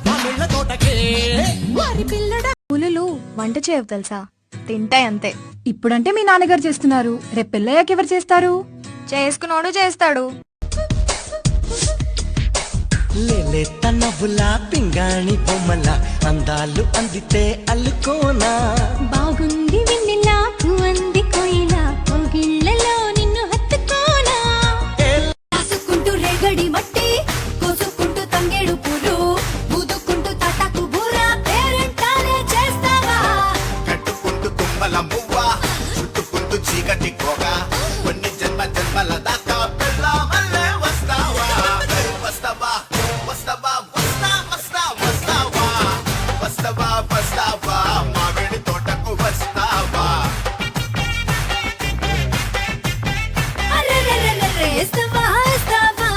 మామిళ్ళ తోటకే వారి పిల్లడ పులులు వంట చేయవు తెలుసా, తింటాయి అంతే. ఇప్పుడంటే మీ నాన్నగారు చేస్తున్నారు, రేపు పెళ్ళయ్యాక ఎవరు చేస్తారు? చేసుకున్నాడు చేస్తాడు. లేలేత నవ్వులా పింగాణి బొమ్మల అందాలు అందితే అల్లుకోనా. బాగుంది వెన్నెలా పువ్వంది కోయిలా కోగిళ్ళలో నిన్ను హత్తుకోనా. కాసుకుంటూ రేగడి మట్టి కోసుకుంటూ తంగేడు పూలు ఊదుకుంటూ తటకు బూర పేరెంటానే చేస్తావా. కట్టుకుంటూ తుమ్మల మువ్వ చుట్టుకుంటూ చీకటి కోగ కొన్ని జన్మ జన్మల దాకా పెళ్ళామల్లే వస్తావా. వస్తావా వస్తావా వస్తా వస్తా వస్తావా వస్తావా వస్తావా మామిడి తోటకు వస్తావా. ఇస్తావా ఇస్తావా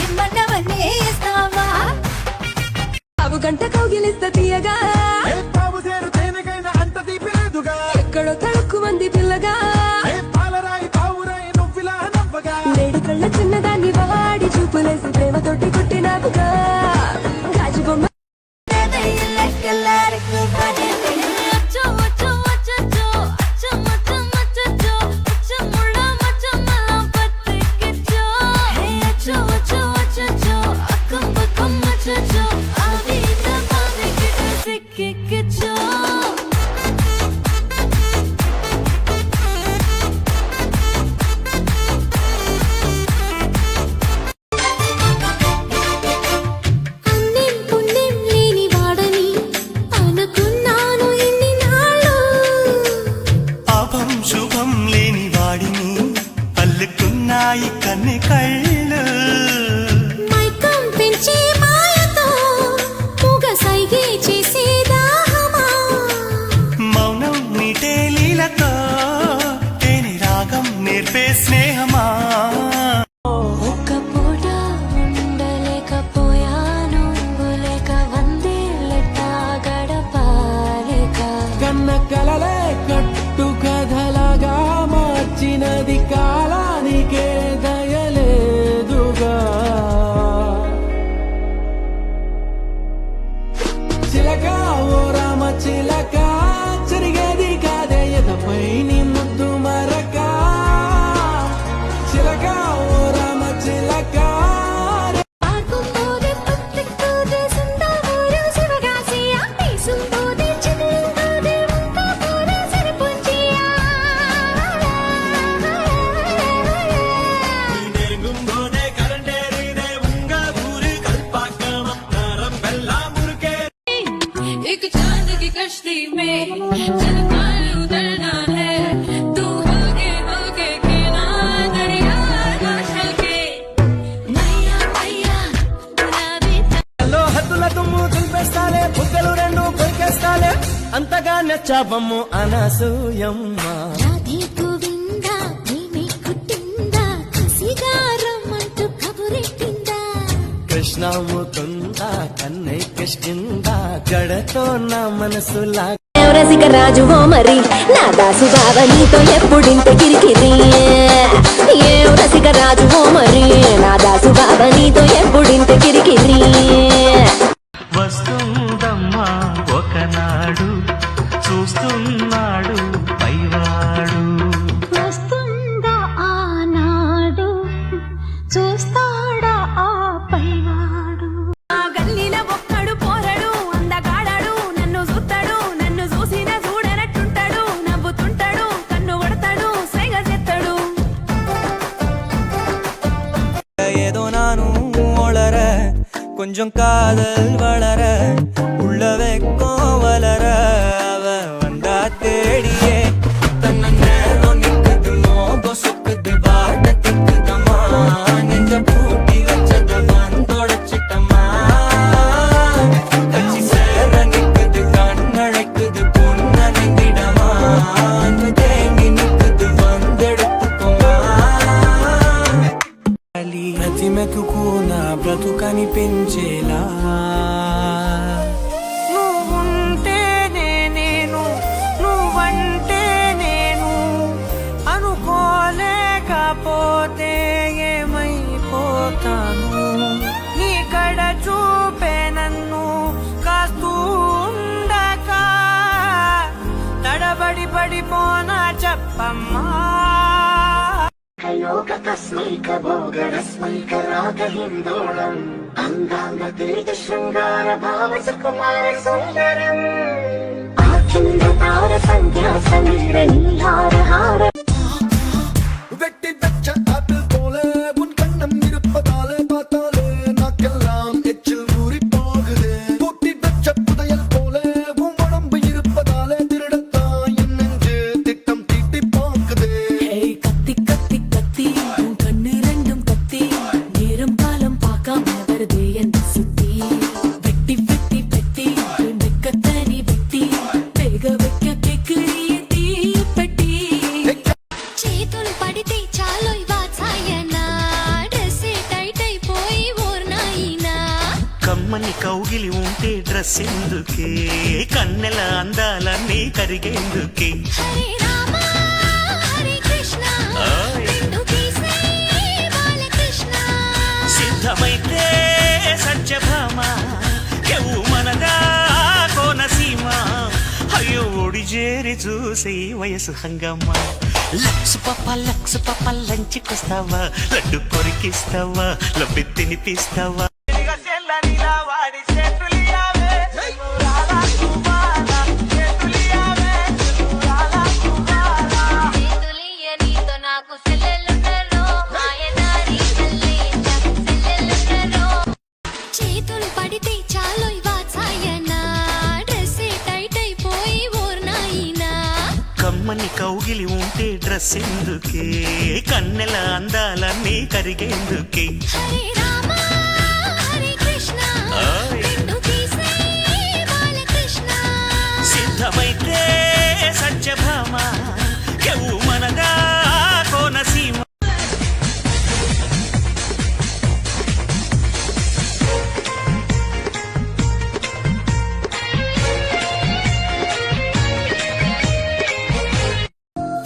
ఎమ్మన్నవన్నీ ఇస్తావా. బాబు గంట కౌగిలిస్త తీయగా బాబు చేరు తేనెకైనా అంత తీపి లేదుగా. ఎక్కడో తడుక్కు మంది పిల్లగా పాలరాయి పావురాయి నువ్విలా నవ్వగా. వేడి కళ్ళ చిన్నదాన్ని వాడి చూపులేసి ప్రేమతోటి కొట్టినావుగా. గాజు బొమ్మ పాపం శుభం లేని వాడిని అల్లుకున్నాయి కన్ని కళ్ళు. మైకం పెంచే మాయతో మూగ సైగే చేసే దాహమా. మౌనం నీటే లీలతో తేని రాగం నేర్పే స్నేహమా. ఒక్క పూట ఉండలేకపోయాను లేక వందేళ్ళట గడపాలేక. కన్న కలలే కట్టు కథలగా మార్చినది కాలానికే దయలేదుగా. చిలక ఓ రామ చిలక చెరిగేది కాదే ఎదపై నీ ముద్దు మరక. చిలక ఓ రామ చిలక பார்க்கும்போது பத்திக்குது சுந்தரூரு சிவகாசியா பேசும்போது சில்லும்போது உங்க போது சிரிப்புஞ்சியா. நெருங்கும்போதே கரண்டேறிதே உங்க ஊரு கல்பாக்கம் நரம்பெல்லாம் முறுக்கே. एक चांद की कश्ती में चलता उतरना है तू होगे किनारा दरिया चल के. मैया मैया गुलाबी లో హద్దుల దుమ్ము దులిపేస్తాలే, బుగ్గలు రెండు కొరికేస్తాలే, అంతగా నచ్చాబమ్ము అనసూయమ్మ. రాధే గోవిందా ప్రేమే కుట్టిందా కసిగారమ్మంటూ కబురెట్టిందా. కృష్ణ ముకుంద కన్నై కృష్ణింద జడతో నా మనసులా. రసిక రాజు ఓ మరి నా దాసు బావ నీతో ఎప్పుడింత కిరికిరి. ఏ రసిక రాజు ఓ మరి నా దాసు బావ నీతో ఎప్పుడింత కిరికిరి. వస్తుందమ్మా ఒకనాడు చూస్తున్నాడు పైవాడు. వస్తుందా ఆనాడు చూస్తాడా ఆ పైవాడు. ఆ గల్లీల ఒక్కడు పోరడు అందగాడాడు, నన్ను చూస్తాడు నన్ను చూసిన చూడనట్టుంటాడు, నవ్వుతుంటాడు కన్ను కొడతాడు సైగ చేస్తాడు. ஏதோ நானும் ஒளர கொஞ்சம் காதல் வளர உள்ள வெக்கம் வளர அவ வந்தா தேடியே தன்ன நேரம் நிக்குது மோகம் சுக்குது பாட திக்குதம்மா நெஞ்ச பூட்டி வச்சத வந்தொடச்சிட்டம்மா கட்சி சேர நிக்குது கண்ணழைக்குது பொன்னடைந்திடமா அன்பு தேங்கி நிக்குது வந்தெடுத்துக்கோமா. ప్రతి మెతుకు నా బ్రతుకని పెంచేలా పడి పడిపోనా చెప్పమ్మా योग तस्मैक भोगरस्मैक रागहिन्दोळम् अङ्गाङ्ग तेज शृङ्गार भाव सुकुमार सुन्दरम् आखिन्द तार सन्ध्या समीर नीहार हार வெட்டி வச்ச ஆப்பிள் போல உன் கண்ணம் இருப்பதாலே பார்த்தாலே நாக்கெல்லாம் எச்சில் ஊறி போகுது பூட்டி வச்ச புதையல் போல உன் உடம்பு இருப்பதாலே திருடத்தான் என் நெஞ்சு திட்டம் தீட்டி பார்க்குது ஏய் கத்தி கத்தி கத்தி உன் கண்ணு ரெண்டும் கத்தி நேரம் காலம் பார்க்காம வருது என் சுத்தி வெட்டி வெட்டி வெட்டி வெக்கத்தனி வெட்டி வேக வைக்க கேக்குறிய தீப்பெட்டி చేతులు పడితే చాలు వాచాయనా డ్రెస్ టైట్ అయిపోయి ఓర్నాయినా కమ్మని కౌగిలి ఉంటే డ్రెస్ ఎందుకే కన్నెల అందాలన్నీ కరిగేందుకే హరే రామ హరే కృష్ణ రెండు తీసే బాలకృష్ణ సిద్ధమైతే సత్యభామ ఎవు మనదా కోనసీమ అయ్యో ఒడి చేరి చూసి వయసు హంగమ్మ లక్స్ పప్ప లంచికొస్తావా లడ్డు కొరికిస్తావా లబ్బి తినిపిస్తావా చేతులియ నీతో నాకు సెల్లెలున్నరో మాయదారి మల్లేశ సెల్లెలున్నరో చేతులు పడితే చాలు వాచాయనా డ్రెస్ టైట్ అయిపోయి ఓర్నాయినా కమ్మని కౌగిలి ఉంటే డ్రెస్ ఎందుకే కన్నెల అందాలన్నీ కరిగేందుకే హరే రామ హరే కృష్ణ రెండు తీసే బాలకృష్ణ సిద్ధమైతే సత్యభామ ఎవు మనదా కోనసీమ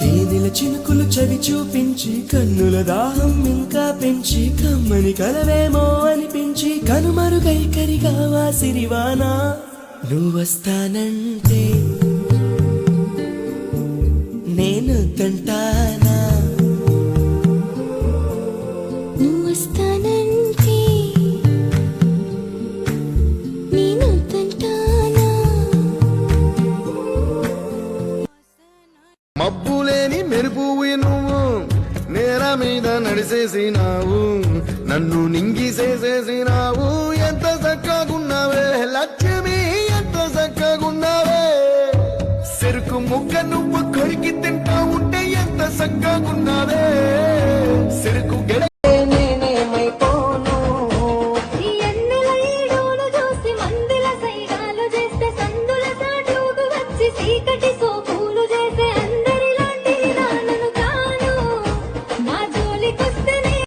తేనెల చినుకులు చవి చూపించి కన్నుల దాహం ఇంకా పెంచి కమ్మని కలవేమో అనిపించి కనుమరుగై కరిగావా సిరివానా నువ్వొస్తానంటే నేను తంటానా నువ్వు వస్తానంటే నేను తంటానా మబ్బులేని మెరుపువి నువ్వు నేల మీద నడిసేసినావు నన్ను నింగిసేసేసిన